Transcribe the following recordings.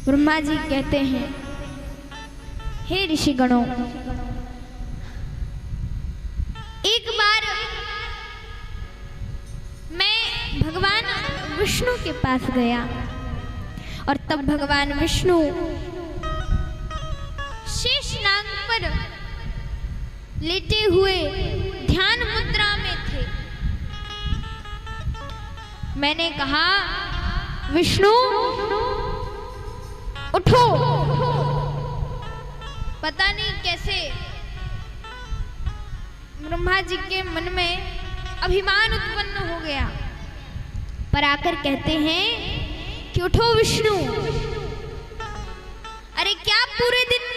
ब्रह्मा जी कहते हैं, हे ऋषिगणों, एक बार मैं भगवान विष्णु के पास गया और तब भगवान विष्णु शेषनाग पर लेटे हुए ध्यान मुद्रा में थे। मैंने कहा, विष्णु उठो। पता नहीं कैसे ब्रह्मा जी के मन में अभिमान उत्पन्न हो गया, पर आकर कहते हैं कि उठो विष्णु। अरे क्या पूरे दिन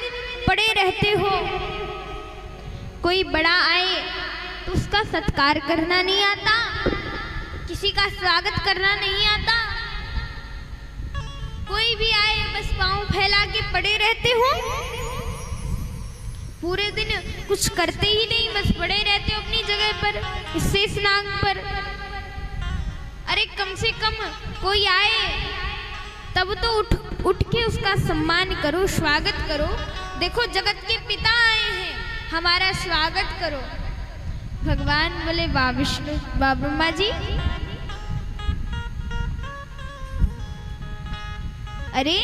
पड़े रहते हो? कोई बड़ा आए तो उसका सत्कार करना नहीं आता, किसी का स्वागत करना नहीं आता। कोई भी आए बस पांव फैला के पड़े रहते हो, पूरे दिन कुछ करते ही नहीं, बस पड़े रहते हो अपनी जगह पर, इस शेषनाग पर। अरे कम से कम कोई आए तब तो उठ के उसका सम्मान करो, स्वागत करो। देखो जगत के पिता आए हैं, हमारा स्वागत करो। भगवान बोले, वाह विष्णु, वाह ब्रह्मा जी, अरे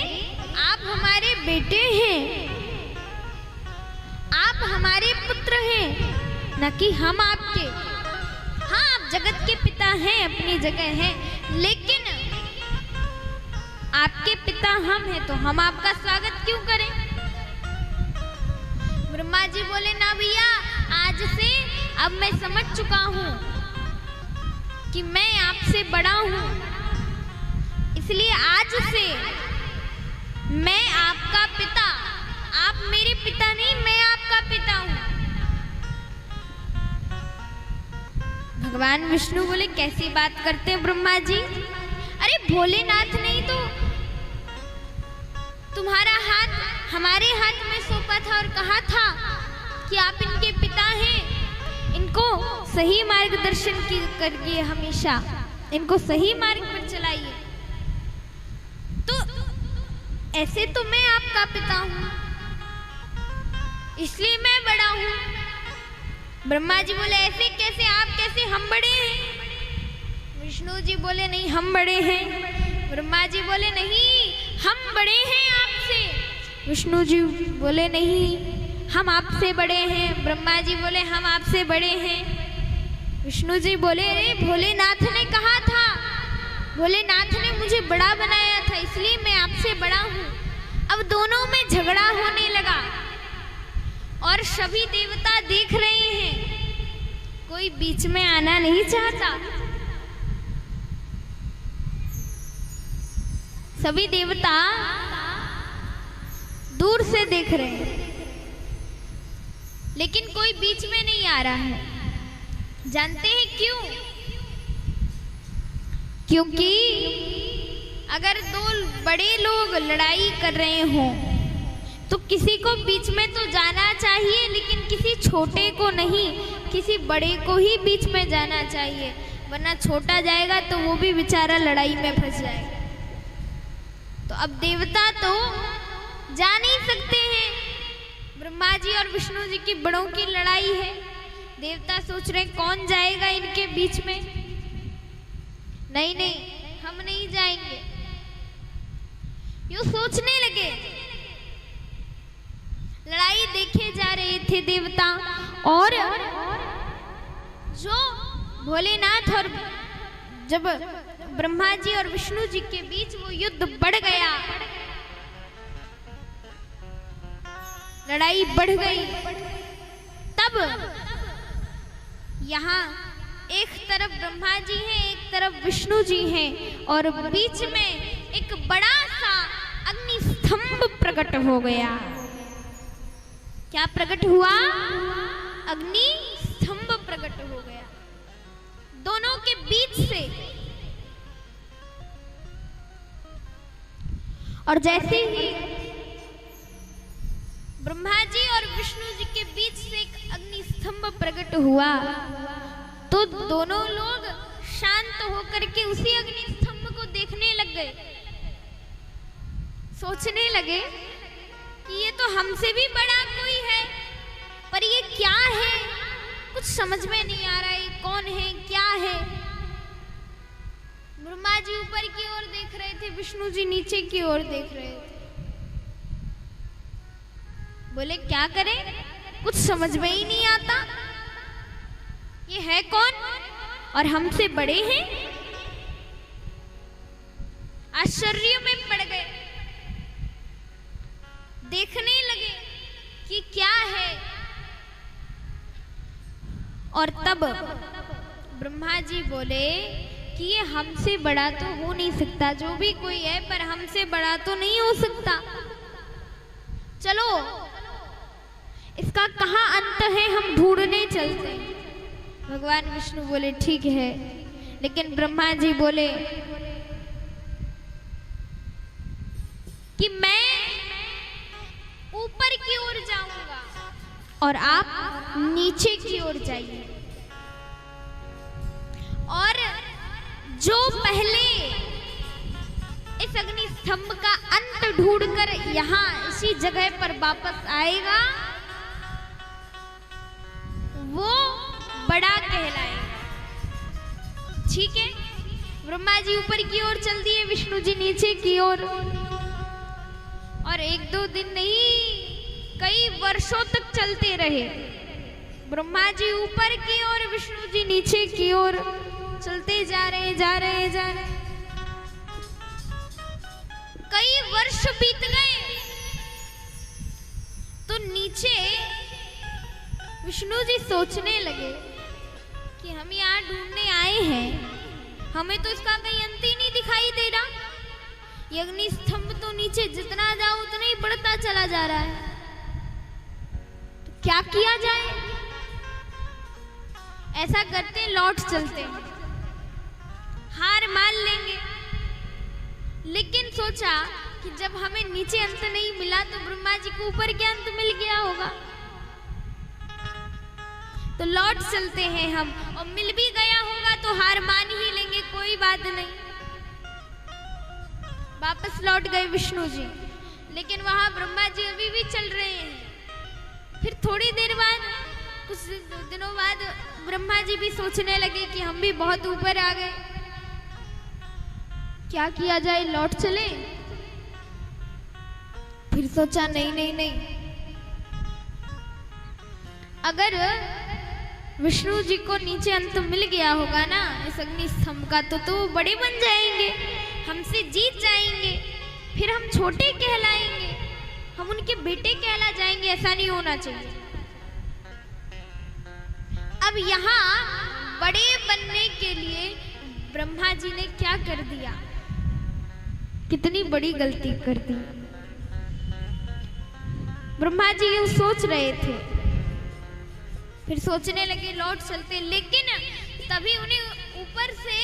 आप हमारे बेटे हैं, आप हमारे पुत्र हैं, न कि हम आपके। हाँ, आप जगत के पिता हैं, अपनी जगह हैं, लेकिन आपके पिता हम हैं तो हम आपका स्वागत क्यों करें? ब्रह्मा जी बोले, ना भैया, आज से अब मैं समझ चुका हूं कि मैं आपसे बड़ा हूं, इसलिए आज से मैं आपका पिता, आप मेरे पिता नहीं, मैं आपका पिता हूं। भगवान विष्णु बोले, कैसी बात करते हैं ब्रह्मा जी? अरे भोलेनाथ ने तो तुम्हारा हाथ हमारे हाथ में सौंपा था और कहा था कि आप इनके पिता हैं, इनको सही मार्गदर्शन करिए, हमेशा इनको सही मार्ग पर चलाइए। तो ऐसे तो मैं आपका पिता हूं, इसलिए मैं बड़ा हूं। ब्रह्मा जी बोले, ऐसे कैसे, आप कैसे, हम बड़े हैं? विष्णु जी बोले, नहीं हम बड़े हैं। ब्रह्मा जी बोले, नहीं हम बड़े हैं आपसे। विष्णु जी बोले, नहीं हम आपसे बड़े हैं। ब्रह्मा जी बोले, हम आपसे बड़े हैं। विष्णु जी बोले, अरे भोलेनाथ ने कहा था, भोलेनाथ ने मुझे बड़ा बनाया था, इसलिए मैं आपसे बड़ा हूँ। अब दोनों में झगड़ा होने लगा और सभी देवता देख रहे हैं, कोई बीच में आना नहीं चाहता। सभी देवता दूर से देख रहे हैं, लेकिन कोई बीच में नहीं आ रहा है। जानते हैं क्यों? क्योंकि अगर दो बड़े लोग लड़ाई कर रहे हों तो किसी को बीच में तो जाना चाहिए, लेकिन किसी छोटे को नहीं, किसी बड़े को ही बीच में जाना चाहिए, वरना छोटा जाएगा तो वो भी बेचारा लड़ाई में फंस जाएगा। तो अब देवता तो जा नहीं सकते हैं, ब्रह्मा जी और विष्णु जी की बड़ों की लड़ाई है। देवता सोच रहे कौन जाएगा इनके बीच में। नहीं नहीं, हम नहीं जाएंगे, यूं सोचने लगे। लड़ाई देखे जा रहे थे देवता, और जो भोलेनाथ और जब ब्रह्मा जी और विष्णु जी के बीच वो युद्ध बढ़ गया, लड़ाई बढ़ गई, तब यहाँ एक तरफ ब्रह्मा जी हैं, एक तरफ विष्णु जी हैं, और बीच में एक बड़ा सा अग्नि स्तंभ प्रकट हो गया। क्या प्रकट हुआ? अग्नि स्तंभ प्रकट हो गया दोनों के बीच से। और जैसे ही ब्रह्मा जी और विष्णु जी के बीच से एक अग्नि स्तंभ प्रकट हुआ, तो दोनों लोग शांत होकर के उसी अग्नि स्तंभ को देखने लग गए। सोचने लगे कि ये तो हमसे भी बड़ा कोई है, पर ये क्या है, कुछ समझ में नहीं आ रहा है, कौन है, क्या है। ब्रह्मा जी ऊपर की ओर देख रहे थे, विष्णु जी नीचे की ओर देख रहे थे। बोले क्या करें, कुछ समझ में ही नहीं आता, ये है कौन और हमसे बड़े हैं। आश्चर्य में पड़ गए, देखने लगे कि क्या है। और तब ब्रह्मा जी बोले कि ये हमसे बड़ा तो हो नहीं सकता, जो भी कोई है पर हमसे बड़ा तो नहीं हो सकता। चलो इसका कहाँ अंत है, हम ढूंढने चलते हैं। भगवान विष्णु बोले ठीक है, लेकिन ब्रह्मा जी बोले कि मैं ऊपर की ओर जाऊंगा और आप नीचे की ओर जाइए, और जो पहले इस अग्नि स्तंभ का अंत ढूंढकर यहाँ इसी जगह पर वापस आएगा वो बड़ा कहलाएगा। ठीक है, ब्रह्मा जी ऊपर की ओर चल दिए, विष्णु जी नीचे की ओर। और एक दो दिन नहीं, कई वर्षों तक चलते रहे। ब्रह्मा जी ऊपर की ओर, विष्णु जी नीचे की ओर चलते जा रहे जा रहे जा रहे। कई वर्ष बीत गए तो नीचे विष्णु जी सोचने लगे कि हम यहाँ ढूंढने आए हैं, हमें तो इसका कहीं अंत ही नहीं दिखाई दे रहा। ये अग्नि स्तंभ तो नीचे जितना जाओ उतना ही बढ़ता चला जा रहा है, तो क्या किया जाए। ऐसा करते लौट चलते, हार मान लेंगे। लेकिन सोचा कि जब हमें नीचे अंत नहीं मिला तो ब्रह्मा जी को ऊपर के अंत मिल गया होगा, तो लौट चलते हैं हम, और मिल भी गया होगा तो हार मान ही लेंगे, कोई बात नहीं। वापस लौट गए विष्णु जी, लेकिन वहां ब्रह्मा जी अभी भी चल रहे हैं। फिर थोड़ी देर बाद, कुछ दिनों बाद ब्रह्मा जी भी सोचने लगे कि हम भी बहुत ऊपर आ गए, क्या किया जाए, लौट चले। फिर सोचा नहीं नहीं नहीं, अगर विष्णु जी को नीचे अंत मिल गया होगा ना इस अग्नि स्तंभ का, तो वो बड़े बन जाएंगे, हमसे जीत जाएंगे, फिर हम छोटे कहलाएंगे, हम उनके बेटे कहला जाएंगे। ऐसा नहीं होना चाहिए। अब यहाँ बड़े बनने के लिए ब्रह्मा जी ने क्या कर दिया, कितनी बड़ी गलती कर दी। ब्रह्मा जी ये सोच रहे थे, फिर सोचने लगे लौट चलते, लेकिन तभी उन्हें ऊपर से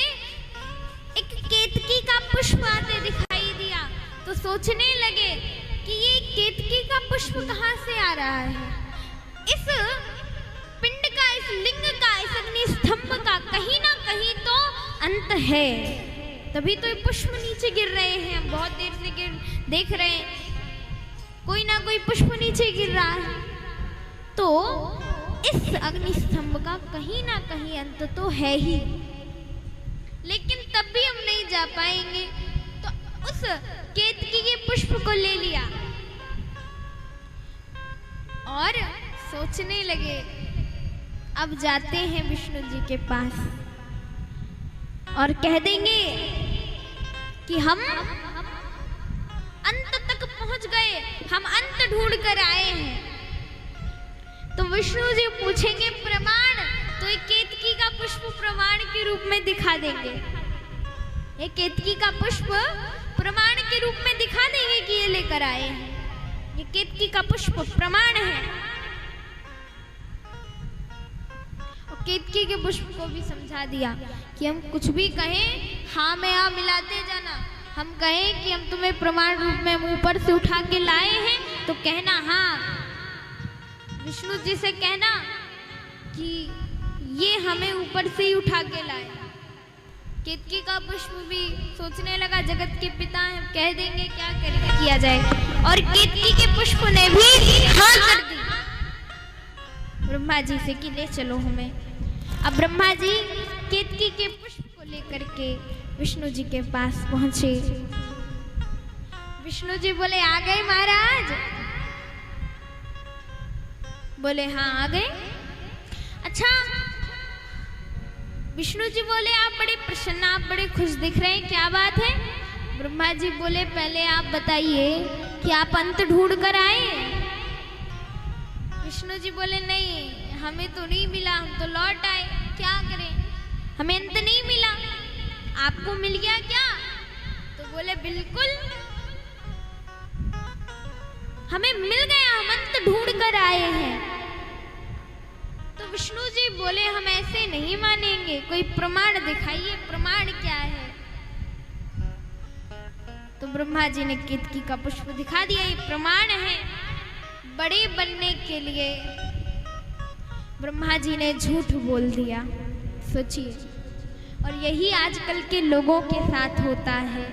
एक केतकी का पुष्प आते दिखाई दिया। तो सोचने लगे कि ये केतकी का पुष्प कहाँ से आ रहा है, इस पिंड का, इस लिंग का, इस अग्नि स्तंभ का कहीं ना कहीं तो अंत है, तभी तो ये पुष्प नीचे गिर रहे हैं। हम बहुत देर से देख रहे हैं, कोई ना कोई पुष्प नीचे गिर रहा है, तो इस अग्नि स्तंभ का कहीं ना कहीं अंत तो है ही। लेकिन तब भी हम नहीं जा पाएंगे, तो उस केतकी के पुष्प को ले लिया और सोचने लगे अब जाते हैं विष्णु जी के पास और कह देंगे कि हम अंत तक पहुंच गए, हम अंत ढूंढ कर आए हैं। तो विष्णु जी पूछेंगे प्रमाण, तो एक केतकी का पुष्प प्रमाण के रूप में दिखा देंगे। एक केतकी का पुष्प प्रमाण के रूप में दिखा देंगे कि ये लेकर आए हैं, ये केतकी का पुष्प प्रमाण है। और केतकी के पुष्प को भी समझा दिया कि हम कुछ भी कहें हाँ में हाँ मिलाते जाना। हम कहें कि हम तुम्हें प्रमाण रूप में हम ऊपर से उठा के लाए हैं, तो कहना हाँ, विष्णु जी से कहना कि ये हमें ऊपर से ही उठा के लाए, केतकी का पुष्प भी सोचने लगा जगत के पिता हैं, कह देंगे क्या करेंगे किया जाए, और केतकी के पुष्प ने भी हाँ कर दी ब्रह्मा जी से कि ले चलो हमें। अब ब्रह्मा जी केतकी के पुष्प को लेकर के विष्णु जी के पास पहुंचे। विष्णु जी बोले आ गए महाराज? बोले हाँ आ गए। अच्छा, विष्णु जी बोले आप बड़े प्रसन्न, आप बड़े खुश दिख रहे हैं, क्या बात है? ब्रह्मा जी बोले पहले आप बताइए कि आप अंत ढूंढ कर आए? विष्णु जी बोले नहीं, हमें तो नहीं मिला, हम तो लौट आए, क्या करें, हमें अंत नहीं मिला, आपको मिल गया क्या? तो बोले बिल्कुल हमें मिल गया, हम अंत ढूंढ कर आए हैं। तो विष्णु जी बोले हम ऐसे नहीं मानेंगे, कोई प्रमाण दिखाइए, प्रमाण क्या है? तो ब्रह्मा जी ने केतकी का पुष्प दिखा दिया, ये प्रमाण है। बड़े बनने के लिए ब्रह्मा जी ने झूठ बोल दिया, सोचिए। और यही आजकल के लोगों के साथ होता है।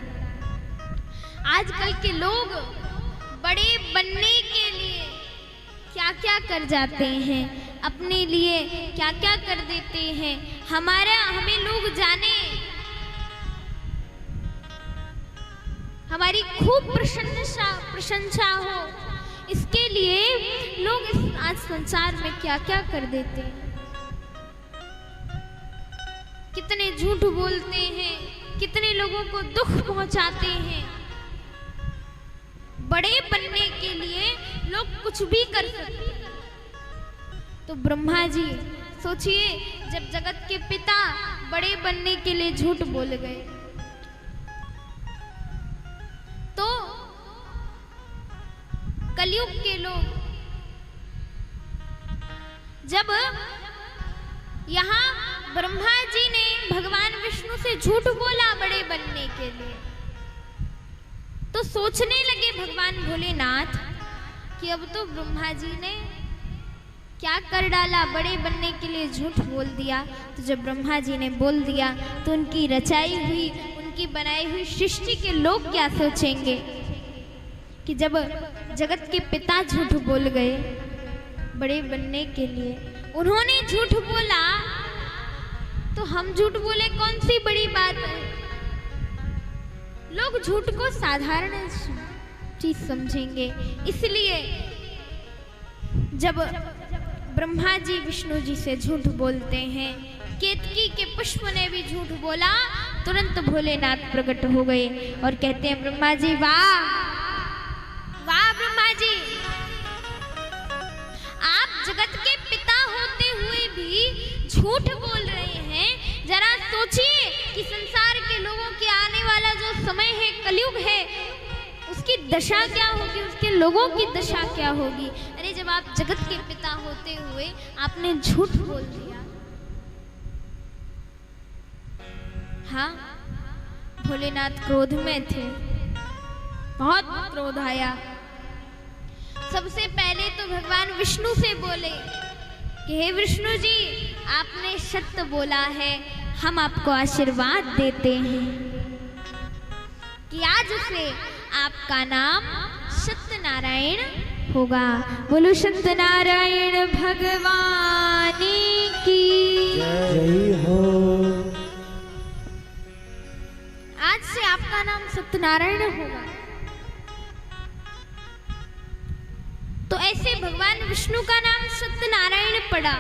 आजकल के लोग बड़े बनने के लिए क्या क्या कर जाते हैं, अपने लिए क्या क्या कर देते हैं, हमें लोग जाने, हमारी खूब प्रशंसा हो, इसके लिए लोग इस आज संसार में क्या क्या कर देते हैं। कितने झूठ बोलते हैं, कितने लोगों को दुख पहुंचाते हैं। बड़े बनने के लिए लोग कुछ भी कर सकते हैं। तो ब्रह्मा जी सोचिए, जब जगत के पिता बड़े बनने के लिए झूठ बोल गए तो कलयुग के लोग जब यहाँ ब्रह्मा जी ने भगवान विष्णु से झूठ बोला बड़े बनने के लिए, तो सोचने लगे भगवान भोलेनाथ कि अब तो ब्रह्मा जी ने क्या कर डाला, बड़े बनने के लिए झूठ बोल दिया। तो जब ब्रह्मा जी ने बोल दिया तो उनकी रचाई हुई, उनकी बनाई हुई सृष्टि के लोग क्या सोचेंगे कि जब जगत के पिता झूठ बोल गए बड़े बनने के लिए, उन्होंने झूठ बोला तो हम झूठ बोले कौन सी बड़ी बात है। लोग झूठ को साधारण चीज समझेंगे। इसलिए जब ब्रह्मा जी विष्णु जी से झूठ बोलते हैं, केतकी के पुष्प ने भी झूठ बोला, तुरंत भोलेनाथ प्रकट हो गए और कहते हैं ब्रह्मा जी वाह वाह ब्रह्मा जी, आप जगत के पिता होते हुए भी झूठ बोल रहे हैं। जरा सोचिए कि संसार के लोगों के आने वाला जो समय है, कलयुग है, उसकी दशा क्या होगी, उसके लोगों की दशा क्या होगी। अरे जब आप जगत के पिता होते हुए आपने झूठ बोल दिया। हाँ, भोलेनाथ क्रोध में थे, बहुत क्रोध आया। सबसे पहले तो भगवान विष्णु से बोले कि हे विष्णु जी, आपने सत्य बोला है, हम आपको आशीर्वाद देते हैं कि आज से आपका नाम सत्यनारायण होगा। बोलो सत्यनारायण भगवान की जय हो। आज से आपका नाम सत्यनारायण होगा। तो ऐसे भगवान विष्णु का नाम सत्यनारायण पड़ा।